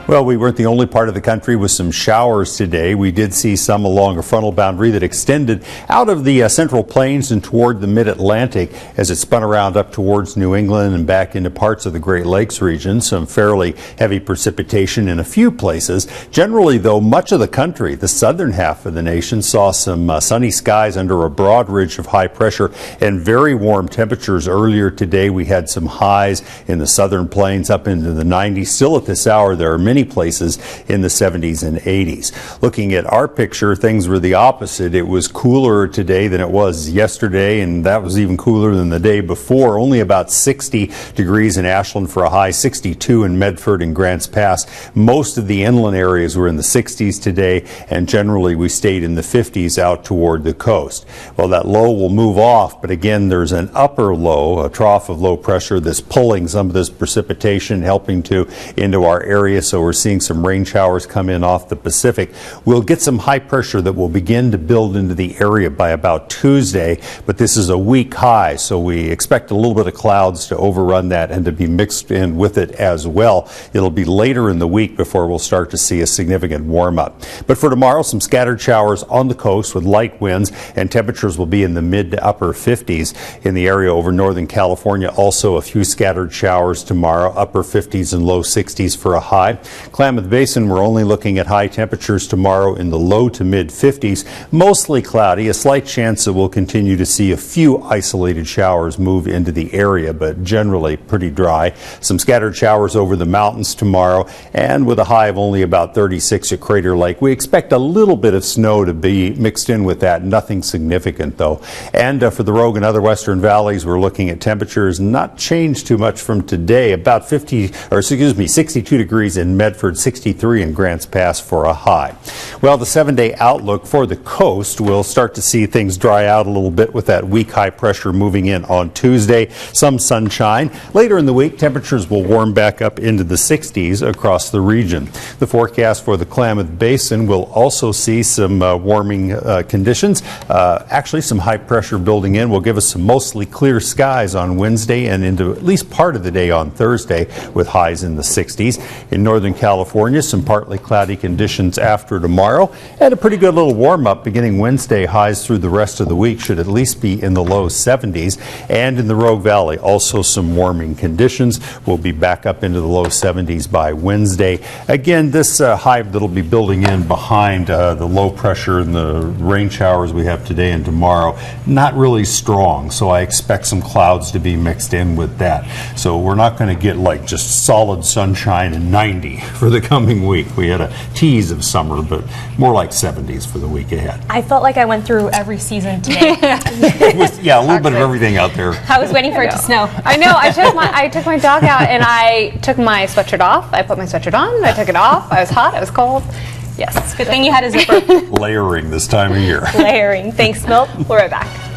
Well, we weren't the only part of the country with some showers today. We did see some along a frontal boundary that extended out of the Central Plains and toward the Mid-Atlantic as it spun around up towards New England and back into parts of the Great Lakes region. Some fairly heavy precipitation in a few places. Generally, though, much of the country, the southern half of the nation, saw some sunny skies under a broad ridge of high pressure and very warm temperatures. Earlier today, we had some highs in the southern plains up into the 90s. Still at this hour, there are many places in the 70s and 80s. Looking at our picture, things were the opposite. It was cooler today than it was yesterday, and that was even cooler than the day before. Only about 60 degrees in Ashland for a high, 62 in Medford and Grants Pass. Most of the inland areas were in the 60s today, and generally we stayed in the 50s out toward the coast. Well, that low will move off, but again, there's an upper low, a trough of low pressure that's pulling some of this precipitation, helping to into our area. So we're seeing some rain showers come in off the Pacific. We'll get some high pressure that will begin to build into the area by about Tuesday, but this is a weak high, so we expect a little bit of clouds to overrun that and to be mixed in with it as well. It'll be later in the week before we'll start to see a significant warm up. But for tomorrow, some scattered showers on the coast with light winds, and temperatures will be in the mid to upper 50s in the area over northern California. Also a few scattered showers tomorrow, upper 50s and low 60s for a high. Klamath Basin, we're only looking at high temperatures tomorrow in the low to mid 50s, mostly cloudy, a slight chance that we'll continue to see a few isolated showers move into the area, but generally pretty dry. Some scattered showers over the mountains tomorrow, and with a high of only about 36 at Crater Lake. We expect a little bit of snow to be mixed in with that, nothing significant though. And for the Rogue and other western valleys, we're looking at temperatures not changed too much from today, about 62 degrees in Medford, 63 in Grants Pass for a high. Well, the 7-day outlook for the coast, we'll start to see things dry out a little bit with that weak high pressure moving in on Tuesday. Some sunshine. Later in the week, temperatures will warm back up into the 60s across the region. The forecast for the Klamath Basin will also see some warming conditions. Actually, some high pressure building in will give us some mostly clear skies on Wednesday and into at least part of the day on Thursday with highs in the 60s. In Northern California, some partly cloudy conditions after tomorrow, and a pretty good little warm up beginning Wednesday. Highs through the rest of the week should at least be in the low 70s. And in the Rogue Valley, also some warming conditions. We'll be back up into the low 70s by Wednesday. Again, this high that'll be building in behind the low pressure and the rain showers we have today and tomorrow, not really strong, so I expect some clouds to be mixed in with that. So we're not going to get like just solid sunshine and 90 for the coming week. We had a tease of summer, but more like 70s for the week ahead. I felt like I went through every season today. Yeah, a little bit of everything out there. I was waiting for it to snow. I know. I took my dog out and I took my sweatshirt off. I put my sweatshirt on. I took it off. I was hot. I was cold. Yes. Good thing you had a zipper. Layering this time of year. Layering. Thanks, Milt. We're right back.